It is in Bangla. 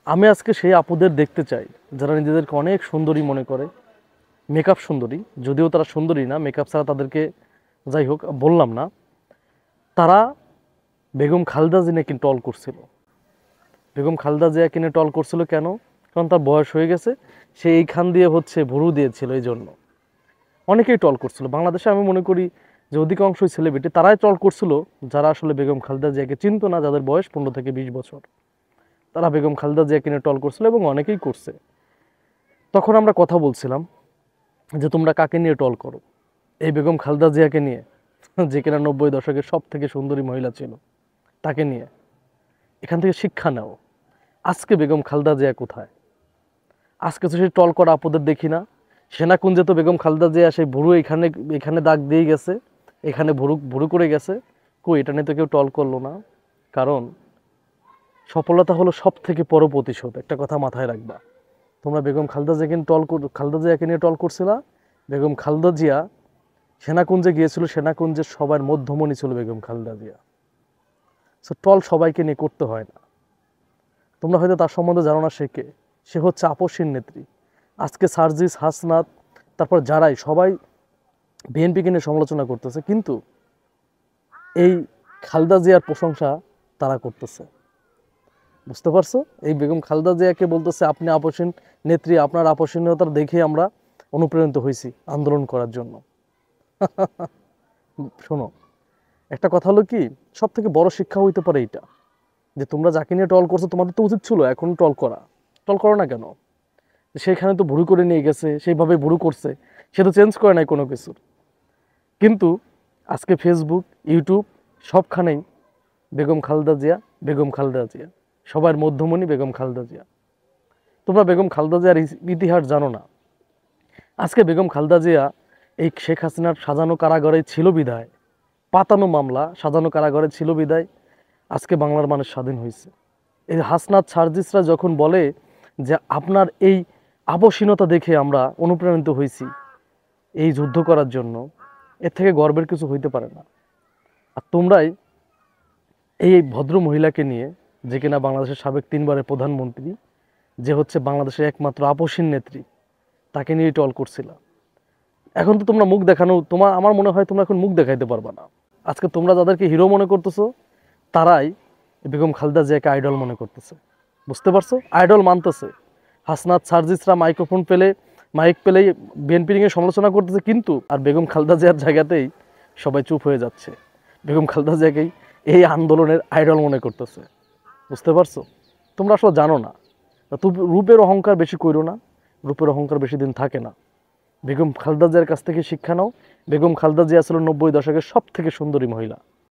আমি আজকে সেই আপুদের দেখতে চাই যারা নিজেদেরকে অনেক সুন্দরী মনে করে, মেকআপ সুন্দরী, যদিও তারা সুন্দরী না, মেকআপ ছাড়া তাদেরকে যাই হোক বললাম না। তারা বেগম খালেদা জিয়াকে টল করছিল। বেগম খালেদা জিয়াকে নিয়ে টল করছিল কেন? কারণ তার বয়স হয়ে গেছে, সে এইখান দিয়ে ভুরু দিয়েছিল, এই জন্য অনেকেই টল করছিল। বাংলাদেশে আমি মনে করি যে অধিকাংশই সেলিব্রিটি তারাই টল করছিল যারা আসলে বেগম খালেদা জিয়াকে চিনতো না, যাদের বয়স 15 থেকে 20 বছর। তারা বেগম খালেদা জিয়াকে নিয়ে টল করছিল এবং অনেকেই করছে। তখন আমরা কথা বলছিলাম যে তোমরা কাকে নিয়ে টল করো? এই বেগম খালেদা জিয়াকে নিয়ে, যে কিনা 90 দশকের সব থেকে সুন্দরী মহিলা ছিল, তাকে নিয়ে। এখান থেকে শিক্ষা নাও। আজকে বেগম খালেদা জিয়া কোথায়? আজকে তো সেই টল করা আপুদের দেখি না। সেনাকুঞ্জে তো বেগম খালেদা জিয়া সেই ভুরু এখানে এখানে দাগ দিয়ে গেছে, এখানে ভুরু ভুরু করে গেছে। কই, এটা নিয়ে তো কেউ টল করলো না। কারণ সফলতা হলো সব থেকে বড় প্রতিশোধ। একটা কথা মাথায় রাখবা, তোমরা বেগম খালেদা জিয়াকে খালেদা জিয়াকে নিয়ে টল করছিলা। বেগম খালেদা জিয়া সেনাকুঞ্জে গিয়েছিল, সেনাকুঞ্জের সবার মধ্যমণি ছিল বেগম খালেদা জিয়া। সো টল সবাইকে নিয়ে করতে হয় না। তোমরা হয়তো তার সম্বন্ধে জানো না, সে কে? সে হচ্ছে আপসীর নেত্রী। আজকে সার্জিস, হাসনাত, তারপর যারাই সবাই বিএনপিকে নিয়ে সমালোচনা করতেছে, কিন্তু এই খালেদা জিয়ার প্রশংসা তারা করতেছে। বুঝতে পারছো? এই বেগম খালেদা জিয়াকে বলতেছে আপনি আপসীন নেত্রী, আপনার আপসীনতা দেখে আমরা অনুপ্রাণিত হয়েছি আন্দোলন করার জন্য। শোনো, একটা কথা হলো কি, সব থেকে বড় শিক্ষা হইতে পারে এটা, যে তোমরা যাকে নিয়ে টল করছো তোমাদের তো উচিত ছিল এখন টল করা। টল করো না কেন? সেখানে তো ভুরু করে নিয়ে গেছে, সেইভাবে ভুরু করছে, সে তো চেঞ্জ করে নাই কোনো কিছু। কিন্তু আজকে ফেসবুক, ইউটিউব সবখানেই বেগম খালেদা জিয়া, বেগম খালেদা জিয়া, সবার মধ্যমণি বেগম খালেদা জিয়া। তোমরা বেগম খালেদা জিয়ার ইতিহাস জানো না। আজকে বেগম খালেদা জিয়া এই শেখ হাসিনার সাজানো কারাগারে ছিল বিদায়, পাতানো মামলা সাজানো কারাগারে ছিল বিদায় আজকে বাংলার মানুষ স্বাধীন হয়েছে। এই হাসনাত, সার্জিসরা যখন বলে যে আপনার এই আপসীনতা দেখে আমরা অনুপ্রাণিত হয়েছি এই যুদ্ধ করার জন্য, এর থেকে গর্বের কিছু হইতে পারে না। আর তোমরাই এই ভদ্র মহিলাকে নিয়ে, যে কিনা বাংলাদেশের সাবেক 3বারের প্রধানমন্ত্রী, যে হচ্ছে বাংলাদেশের একমাত্র আপসীন নেত্রী, তাকে নিয়ে টল করছিল। এখন তো তোমরা মুখ দেখানো, আমার মনে হয় তোমরা এখন মুখ দেখাইতে পারবা না। আজকে তোমরা যাদেরকে হিরো মনে করতেছো, তারাই বেগম খালেদা জিয়াকে আইডল মনে করতেছে। বুঝতে পারছো? আইডল মানতেছে। হাসনাত, সার্জিসরা মাইক পেলেই বিএনপি নিয়ে সমালোচনা করতেছে, কিন্তু আর বেগম খালেদা জিয়ার জায়গাতেই সবাই চুপ হয়ে যাচ্ছে। বেগম খালেদা জিয়াকেই এই আন্দোলনের আইডল মনে করতেছে। বুঝতে পারছো? তোমরা আসলে জানো না। রূপের অহংকার বেশি কইরো না, রূপের অহংকার বেশি দিন থাকে না। বেগম খালেদা জিয়ার কাছ থেকে শিক্ষা নাও। বেগম খালেদা জিয়া ছিল 90 দশকের সব থেকে সুন্দরী মহিলা।